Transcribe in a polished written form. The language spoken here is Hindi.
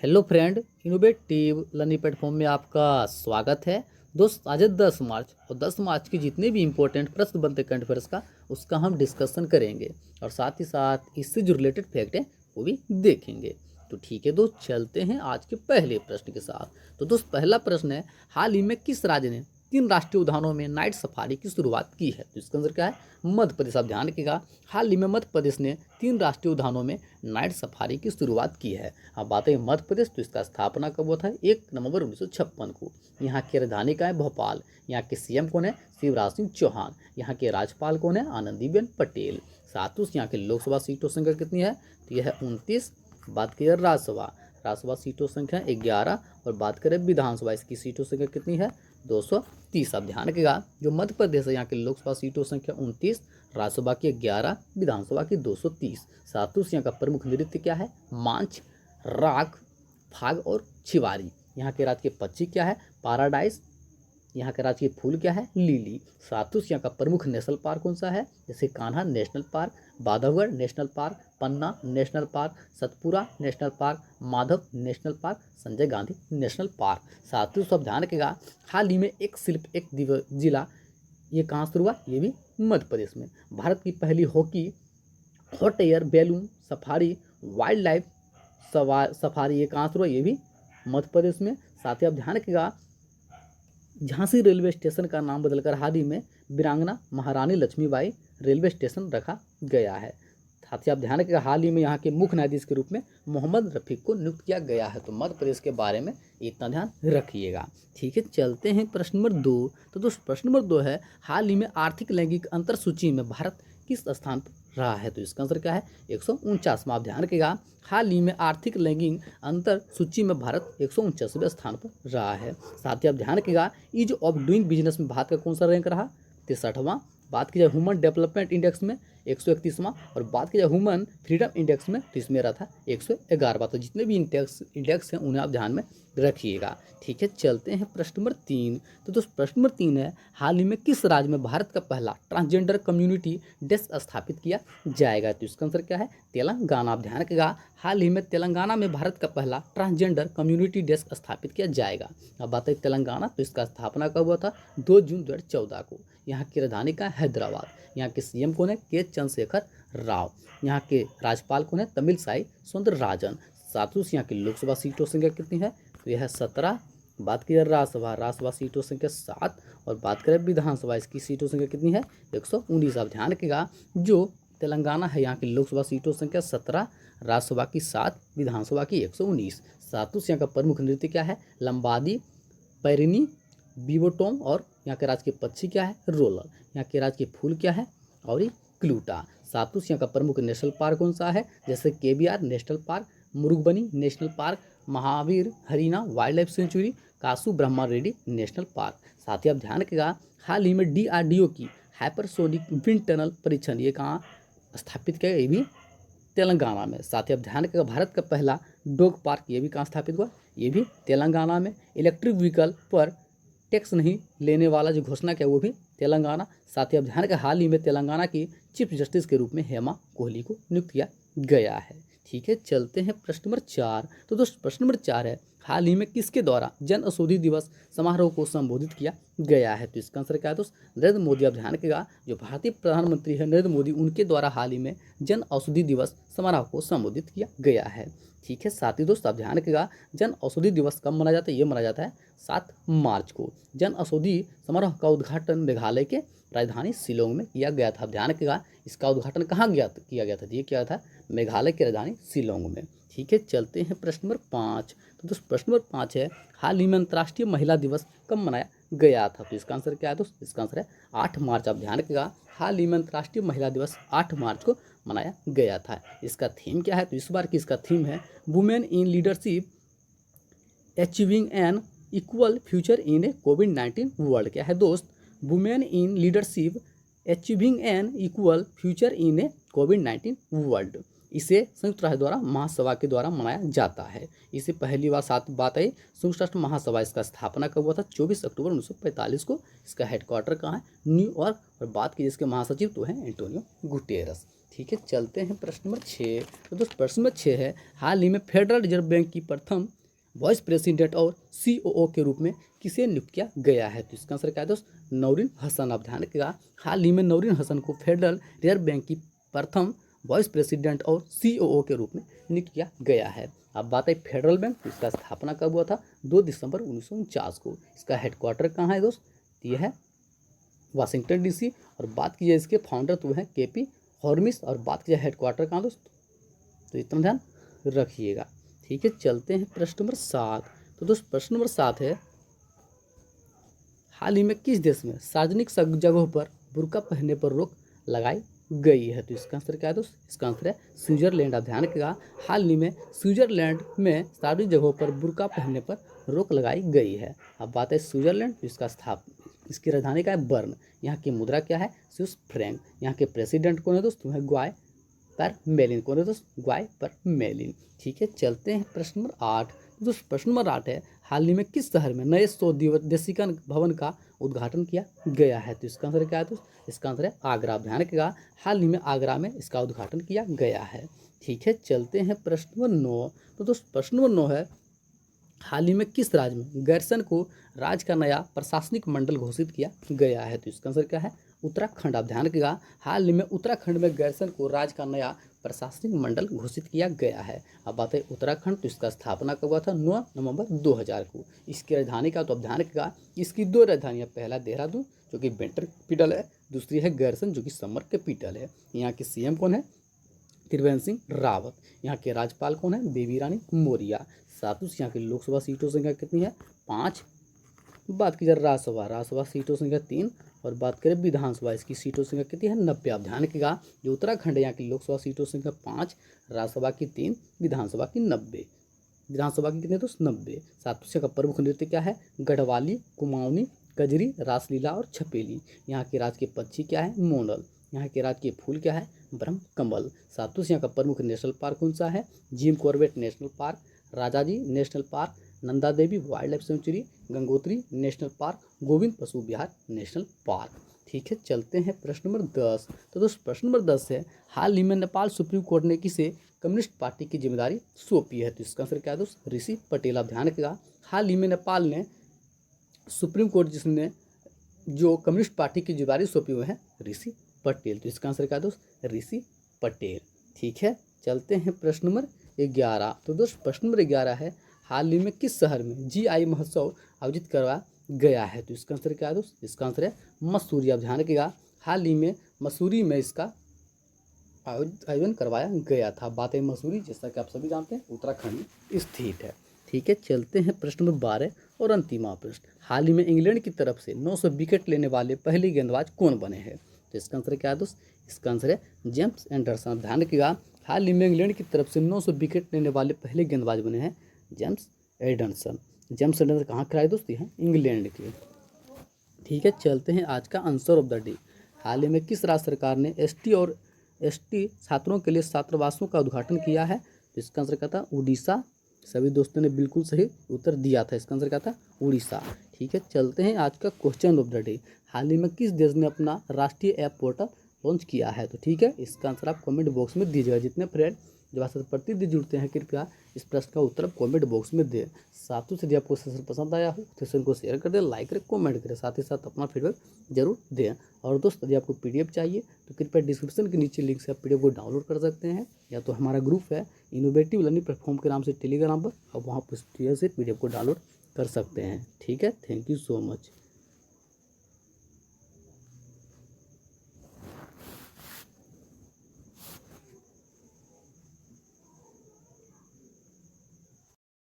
Hello friend, innovative learning platform में आपका स्वागत है। दोस्त, आज है 10 मार्च और 10 मार्च के जितने भी इंपॉर्टेंट प्रश्न बनते करंट अफेयर्स का उसका हम डिस्कशन करेंगे और साथ ही साथ इससे जो रिलेटेड फैक्ट है वो भी देखेंगे। तो ठीक है दोस्त, चलते हैं आज के पहले प्रश्न के साथ। तो दोस्त, पहला प्रश्न है, हाल ही में किस राज्य ने 3 राष्ट्रीय उद्यानों में नाइट सफारी की शुरुआत की है? तो इसका आंसर क्या है? मध्य प्रदेश। आप ध्यान रखिएगा, हाल ही में मध्य प्रदेश ने 3 राष्ट्रीय उद्यानों में नाइट सफारी की शुरुआत की है। अब बात है मध्य प्रदेश, तो इसका स्थापना कब हुआ था? 1 नवंबर 1956 को। यहाँ की राजधानी का है भोपाल। यहाँ के सीएम कौन है? शिवराज सिंह चौहान। यहाँ के राज्यपाल कौन है? आनंदीबेन पटेल। साथ ही यहाँ के लोकसभा सीटों संख्या कितनी है? तो यह है 29। बात करें राज्यसभा सीटों संख्या 11 और बात करें विधानसभा, इसकी सीटों संख्या कितनी है? 230। आप ध्यान रखिएगा, जो मध्य प्रदेश है यहाँ की लोकसभा सीटों संख्या 29, राज्यसभा की 11, विधानसभा की 230। साथ ही यहाँ का प्रमुख नृत्य क्या है? मांझ, राग, फाग और छिवारी। यहाँ के राज्य के पक्षी क्या है? पैराडाइज। यहाँ का राज्य के फूल क्या है? लिली। साथ ही यहाँ का प्रमुख नेशनल पार्क कौन सा है? जैसे Kanha national park, Bandhavgarh national park, Panna national park, Satpura national park, Madhav national park, Sanjay Gandhi national park. साथ ही सब ध्यान रखिएगा, हाल ही में एक शिल्प एक जिला, ये कहाँ शुरू हुआ? ये भी मध्य प्रदेश में। भारत की पहली hot air balloon safari wild life safari ये कहाँ शुरू हुआ? ये भी मध्य प्रदेश में। साथ ही आप ध्यान रखिएगा, झांसी रेलवे स्टेशन का नाम बदलकर हाल ही में वीरांगना महारानी लक्ष्मीबाई रेलवे स्टेशन रखा गया है। साथ ही आप ध्यान रखिएगा, हाल ही में यहाँ के मुख्य न्यायाधीश के रूप में मोहम्मद रफीक को नियुक्त किया गया है। तो मध्य प्रदेश के बारे में इतना ध्यान रखिएगा। ठीक है, चलते हैं प्रश्न नंबर 2। तो दोस्त, प्रश्न नंबर 2 है, हाल ही में आर्थिक लैंगिक अंतर सूची में भारत किस स्थान पर रहा है? तो इसका आंसर क्या है? 149वां। आप ध्यान रखिएगा, हाल ही में आर्थिक लैंगिक अंतर सूची में भारत 149वें स्थान पर रहा है। साथ ही आप ध्यान रखिएगा, ईज ऑफ डूइंग बिजनेस में भारत का कौन सा रैंक रहा? 63वां। बात की जाए ह्यूमन डेवलपमेंट इंडेक्स में 131वां और बात की जाए ह्यूमन फ्रीडम इंडेक्स में तो इसमें रहा था 111वां। तो जितने भी इंडेक्स हैं उन्हें आप ध्यान में रखिएगा। ठीक है, चलते हैं प्रश्न नंबर 3। तो दोस्त, प्रश्न नंबर 3 है, हाल ही में किस राज्य में भारत का पहला ट्रांसजेंडर कम्युनिटी डेस्क स्थापित किया जाएगा? तो इसका आंसर क्या है? तेलंगाना। आप ध्यान रखिएगा, हाल ही में तेलंगाना में भारत का पहला ट्रांसजेंडर कम्युनिटी डेस्क स्थापित किया जाएगा। अब बात है तेलंगाना, तो इसका स्थापना कब हुआ था? 2 जून 2014 को। यहाँ की राजधानी का हैदराबाद। यहाँ के सीएम कौन है? के चंद्रशेखर राव। यहाँ के राज्यपाल कौन है? तमिलसाई सौंदरराजन। साथ ही यहाँ की लोकसभा सीटों संख्या कितनी है? तो यह है 17। बात की जाए राज्यसभा सीटों संख्या 7 और बात करें विधानसभा, इसकी सीटों संख्या कितनी है? 119। आप ध्यान रखिएगा, जो तेलंगाना है यहाँ की लोकसभा सीटों संख्या 17, राज्यसभा की 7, विधानसभा की 119। साथ ही यहाँ का प्रमुख नृत्य क्या है? लंबादी, पैरिनी, बीबोटोम और यहाँ के राज्य के पक्षी क्या है? रोलर। यहाँ के राज्य के फूल क्या है? और ये क्लूटा। साथ ही यहाँ का प्रमुख नेशनल पार्क कौन सा है? जैसे KBR national park, Mrugavani national park, Mahavir Harina wildlife sanctuary, Kasu Brahma Reddy national park. साथ ही आप ध्यान रखिएगा, हाल ही में DRDO की हाइपरसोनिक विंड टनल परीक्षण ये कहाँ स्थापित किया? ये भी तेलंगाना में। साथ ही आप ध्यान रखिएगा, भारत का पहला डॉग पार्क ये भी कहाँ स्थापित हुआ? ये भी तेलंगाना में। इलेक्ट्रिक व्हीकल पर टैक्स नहीं लेने वाला जो घोषणा किया वो भी तेलंगाना। साथ ही अब ध्यान रखें, हाल ही में तेलंगाना की चीफ जस्टिस के रूप में हेमा कोहली को नियुक्त किया गया है। ठीक है, चलते हैं प्रश्न नंबर 4। तो दोस्त, प्रश्न नंबर 4 है, हाल ही में किसके द्वारा जन औषधि दिवस समारोह को संबोधित किया गया है? तो इसका आंसर क्या है दोस्त? नरेंद्र मोदी। आप ध्यान रखिएगा, जो भारतीय प्रधानमंत्री है नरेंद्र मोदी, उनके द्वारा हाल ही में जन औषधि दिवस समारोह को संबोधित किया गया है। ठीक है, साथ ही दोस्त आप ध्यान रखिएगा, जन औषधि दिवस कब मनाया जाता है? ये मनाया जाता है 7 मार्च को। जन औषधि समारोह का उद्घाटन मेघालय के राजधानी शिलोंग में किया गया था। ध्यान रखिएगा, इसका उद्घाटन कहाँ किया गया था? ये किया था मेघालय की राजधानी शिलोंग में। ठीक है, चलते हैं प्रश्न नंबर 5। तो दोस्त, प्रश्न नंबर 5 है, हाल ही में अंतर्राष्ट्रीय महिला दिवस कब मनाया गया था? तो इसका आंसर क्या है दोस्त? इसका आंसर है 8 मार्च। आप ध्यान रखिएगा, हाल ही में अंतर्राष्ट्रीय महिला दिवस 8 मार्च को मनाया गया था। इसका थीम क्या है? तो इस बार की इसका थीम है women in leadership achieving an equal future in a कोविड-19 वर्ल्ड। क्या है दोस्त? Women in leadership achieving an equal future in a कोविड-19 वर्ल्ड। इसे संयुक्त राष्ट्र द्वारा महासभा के द्वारा मनाया जाता है। इसे पहली बार साथ बात आई संयुक्त राष्ट्र महासभा, इसका स्थापना कब हुआ था? 24 अक्टूबर 1945 को। इसका हेडक्वार्टर कहाँ है? न्यूयॉर्क। और बात की जिसके महासचिव तो हैं एंटोनियो गुटेरस। ठीक है, चलते हैं प्रश्न नंबर 6। तो दोस्त, प्रश्न नंबर 6 है, हाल ही में फेडरल रिजर्व बैंक की प्रथम वाइस प्रेसिडेंट और COO के रूप में किसे नियुक्त किया गया है? तो इसका आंसर क्या है दोस्त? नौरीन हसन। आप ध्यान रखिएगा, हाल ही में नौरीन हसन को फेडरल रिजर्व बैंक की प्रथम वाइस प्रेसिडेंट और COO के रूप में नियुक्त किया गया है। अब बात है फेडरल बैंक, तो इसका स्थापना कब हुआ था? 2 दिसंबर 1949 को। इसका हेडक्वार्टर कहाँ है दोस्त? ये है वाशिंगटन DC। और बात की जाए इसके फाउंडर तो हैं KP हॉर्मिस। और बात की जाए हेडक्वार्टर कहाँ दोस्त, तो इतना ध्यान रखिएगा। ठीक है, चलते हैं प्रश्न नंबर 7। तो दोस्त प्रश्न नंबर 7 है, हाल ही में किस देश में सार्वजनिक जगहों पर बुर्का पहनने पर रोक लगाई गई है? तो इसका आंसर क्या है दोस्त? इसका आंसर है स्विट्जरलैंड। आप ध्यान रखिएगा, हाल ही में स्विट्जरलैंड में सार्वजनिक जगहों पर बुर्का पहनने पर रोक लगाई गई है। अब बात है स्विट्जरलैंड, तो इसकी राजधानी का है बर्न। यहाँ की मुद्रा क्या है? Swiss franc. यहाँ के प्रेसिडेंट कौन है दोस्त? वह ग्वाय पर मेलिन। कौन है दोस्त? ग्वाय पर मेलिन। ठीक है, चलते हैं प्रश्न नंबर 8। दोस्त प्रश्न नंबर 8 है, हाल ही में किस शहर में नए 100 देशिका भवन का उद्घाटन किया गया है? तो इसका आंसर क्या है दोस्त? इसका आंसर है आगरा। ध्यान रखिएगा, हाल ही में आगरा में इसका उद्घाटन किया गया है। ठीक है, चलते हैं प्रश्न नंबर 9। तो दोस्त प्रश्न नंबर 9 है, हाल ही में किस राज्य में गैरसन को राज्य का नया प्रशासनिक मंडल घोषित किया गया है? तो इसका आंसर क्या है? उत्तराखंड। आप ध्यान रखिएगा, हाल ही में उत्तराखंड में गैरसन को राज्य का नया प्रशासनिक मंडल घोषित किया गया है। अब बात है उत्तराखंड, तो इसका स्थापना कब हुआ था? 9 नवंबर 2000 को। इसकी राजधानी का तो आप ध्यान रखिएगा, इसकी 2 राजधानियाँ, पहला देहरादून जो कि विंटर कैपिटल है, दूसरी है गैरसन जो कि समर कैपिटल है। यहाँ के CM कौन है? त्रिवेंद्र सिंह रावत। यहाँ के राज्यपाल कौन है? बेबी रानी मौर्य। साथ ही यहाँ की लोकसभा सीटों संख्या कितनी है? 5। बात की जाए राज्यसभा सीटों संख्या 3। और बात करें विधानसभा, इसकी सीटों संख्या कितनी है? 90। आप ध्यान रखिएगा, जो उत्तराखंड है यहाँ की लोकसभा सीटों संख्या 5, राज्यसभा की 3, विधानसभा की 90। विधानसभा की कितने दोस्त? 90। सातपुर का प्रमुख नृत्य क्या है? गढ़वाली, कुमाऊनी, कजरी, रासलीला और छपेली। यहाँ के राज्य के पक्षी क्या है? मोनल। यहाँ के राज्य के फूल क्या है? ब्रह्म कमल। सातपुर का प्रमुख नेशनल पार्क कौन सा है? Jim Corbett national park, Rajaji national park, Nanda Devi wildlife sanctuary, Gangotri national park, Govind Pashu Vihar national park. ठीक है, चलते हैं प्रश्न नंबर 10। तो दोस्त प्रश्न नंबर 10 है, हाल ही में नेपाल सुप्रीम कोर्ट ने किसे कम्युनिस्ट पार्टी की जिम्मेदारी सौंपी है? तो इसका आंसर क्या है दोस्त? ऋषि पटेल। आप ध्यान रखिएगा, हाल ही में नेपाल ने सुप्रीम कोर्ट जिसने जो कम्युनिस्ट पार्टी की जिम्मेदारी सौंपी हुई है ऋषि पटेल। तो इसका आंसर क्या है दोस्त? ऋषि पटेल। ठीक है, चलते हैं प्रश्न नंबर 11। तो दोस्त प्रश्न नंबर 11 है, हाल ही में किस शहर में GI महोत्सव आयोजित करवाया गया है? तो इसका आंसर क्या है दोस्त? इसका आंसर है मसूरी। आप ध्यान रखिएगा, हाल ही में मसूरी में इसका आयोजन करवाया गया था। बात है मसूरी, जैसा कि आप सभी जानते हैं उत्तराखंड में स्थित है। ठीक है, चलते हैं प्रश्न नंबर 12 और अंतिम प्रश्न, हाल ही में इंग्लैंड की तरफ से 900 विकेट लेने वाले पहले गेंदबाज कौन बने हैं? तो इसका आंसर क्या है दोस्त? इसका आंसर है जेम्स एंडरसन। ध्यान रखिएगा, हाल ही में इंग्लैंड की तरफ से 900 विकेट लेने वाले पहले गेंदबाज बने हैं जेम्स एंडरसन। जेम्स एंडरसन कहाँ खिलाड़ी दोस्त? हैं इंग्लैंड के। ठीक है, चलते हैं आज का आंसर ऑफ द डे। हाल ही में किस राज्य सरकार ने ST छात्रों के लिए छात्रावासों का उद्घाटन किया है? तो इसका आंसर क्या था? उड़ीसा। सभी दोस्तों ने बिल्कुल सही उत्तर दिया था, इसका आंसर क्या था? उड़ीसा। ठीक है, चलते हैं आज का क्वेश्चन ऑफ द डे। हाल ही में किस देश ने अपना राष्ट्रीय ऐप पोर्टल लॉन्च किया है? तो ठीक है, इसका आंसर आप कमेंट बॉक्स में दीजिएगा। जितने फ्रेंड जब आपसे प्रतिदिन जुड़ते हैं, कृपया इस प्रश्न का उत्तर कमेंट बॉक्स में दें। साथ ही यदि आपको सेशन पसंद आया हो तो सेशन को शेयर कर दें, लाइक करें, कमेंट करें, साथ ही साथ अपना फीडबैक जरूर दें। और दोस्त यदि आपको PDF चाहिए तो कृपया डिस्क्रिप्शन के नीचे लिंक से आप PDF को डाउनलोड कर सकते हैं, या तो हमारा ग्रुप है इनोवेटिव लर्निंग प्लेटफॉर्म के नाम से टेलीग्राम पर, और वहाँ पर PDF को डाउनलोड कर सकते हैं। ठीक है, थैंक यू सो मच।